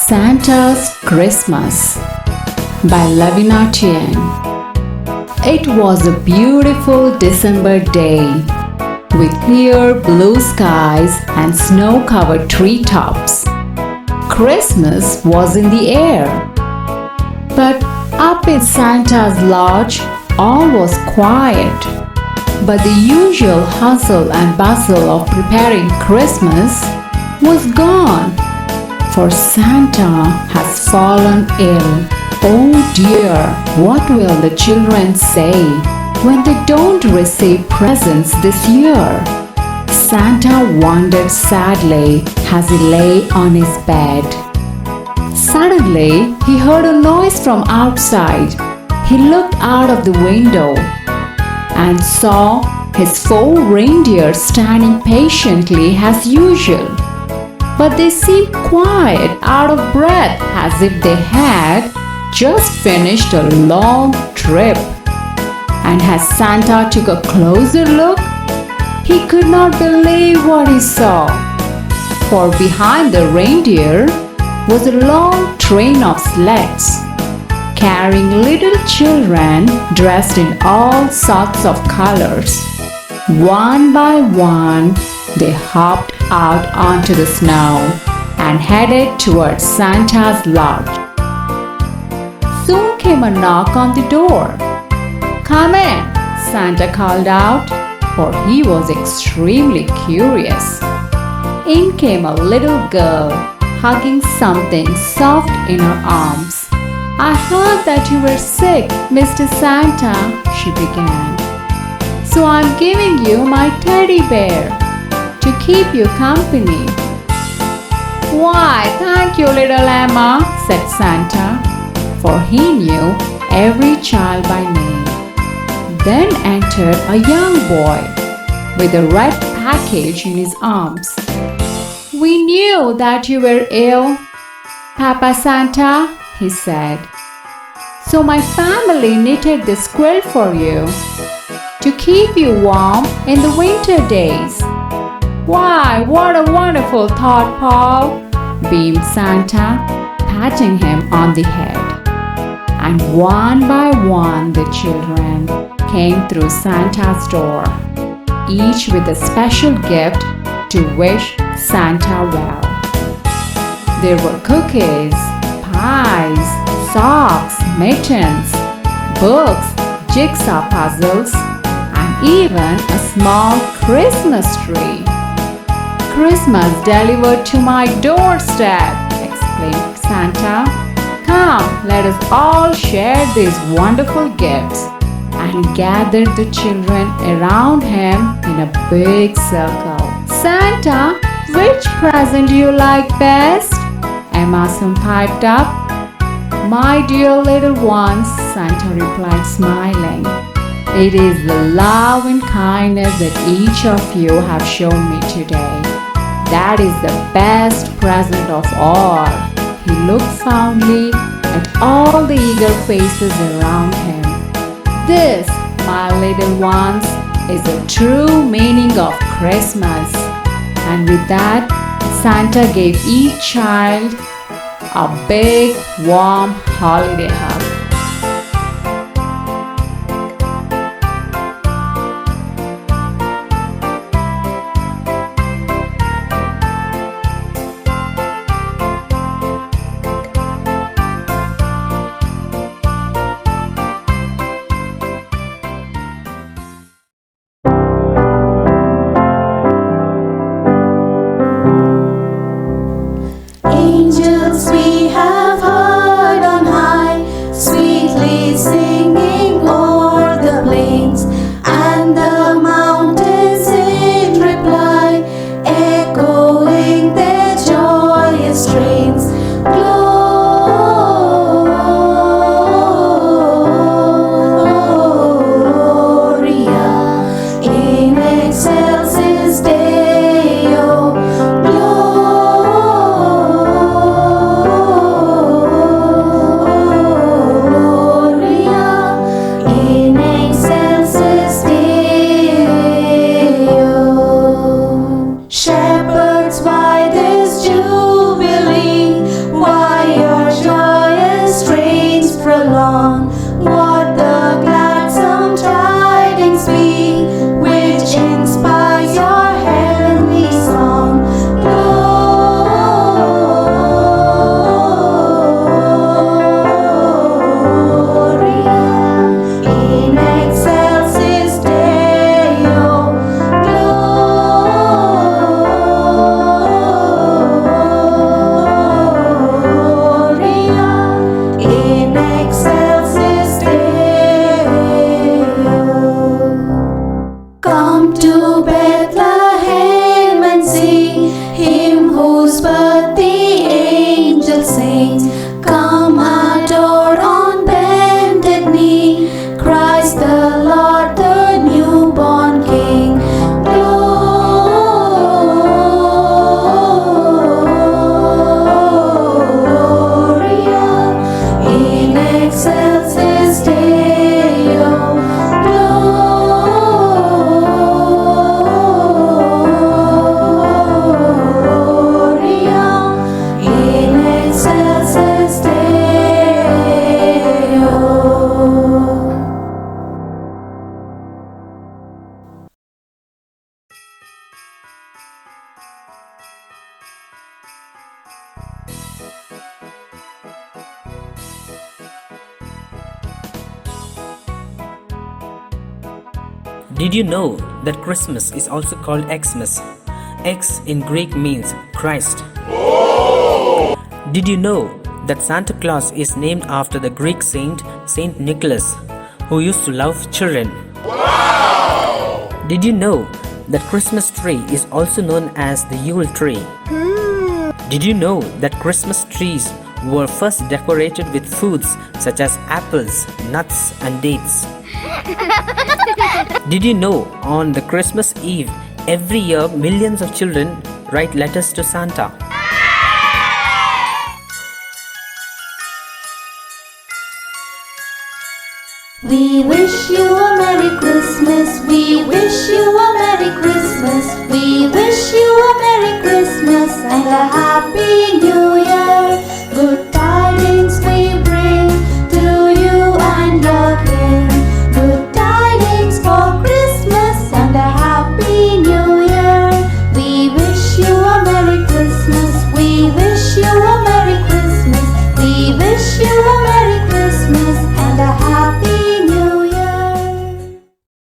Santa's Christmas by Lavinatian. It was a beautiful December day with clear blue skies and snow-covered treetops. Christmas was in the air. But up in Santa's lodge, all was quiet. But the usual hustle and bustle of preparing Christmas was gone. For Santa has fallen ill. Oh dear, what will the children say when they don't receive presents this year? Santa wondered sadly as he lay on his bed. Suddenly, he heard a noise from outside. He looked out of the window and saw his 4 reindeer standing patiently as usual. But they seemed quiet, out of breath, as if they had just finished a long trip. And as Santa took a closer look, he could not believe what he saw. For behind the reindeer was a long train of sleds, carrying little children dressed in all sorts of colors. One by one, they hopped out onto the snow and headed towards Santa's lodge. Soon came a knock on the door. "Come in," Santa called out, for he was extremely curious. In came a little girl, hugging something soft in her arms. "I heard that you were sick, Mr. Santa," she began. "So I'm giving you my teddy bear to keep you company." "Why, thank you, little Emma," said Santa, for he knew every child by name. Then entered a young boy with a red package in his arms. "We knew that you were ill, Papa Santa," he said. "So my family knitted this quilt for you to keep you warm in the winter days." "Why, what a wonderful thought, Paul," beamed Santa, patting him on the head. And one by one the children came through Santa's door, each with a special gift to wish Santa well. There were cookies, pies, socks, mittens, books, jigsaw puzzles, and even a small Christmas tree. "Christmas delivered to my doorstep," exclaimed Santa. "Come, let us all share these wonderful gifts," and gathered the children around him in a big circle. "Santa, which present do you like best?" Emma soon piped up. "My dear little ones," Santa replied, smiling, "it is the love and kindness that each of you have shown me today. That is the best present of all." He looked fondly at all the eager faces around him. "This, my little ones, is the true meaning of Christmas." And with that, Santa gave each child a big, warm holiday hug. Angels we have heard on high, Did you know that Christmas is also called Xmas? X in Greek means Christ. Did you know that Santa Claus is named after the Greek saint Saint Nicholas, who used to love children? Did you know that Christmas tree is also known as the Yule tree? Did you know that Christmas trees were first decorated with foods such as apples, nuts, and dates? Did you know on the Christmas Eve, every year millions of children write letters to Santa? We wish you a Merry Christmas. We wish you a Merry Christmas. We wish you a Merry Christmas and a Happy New Year.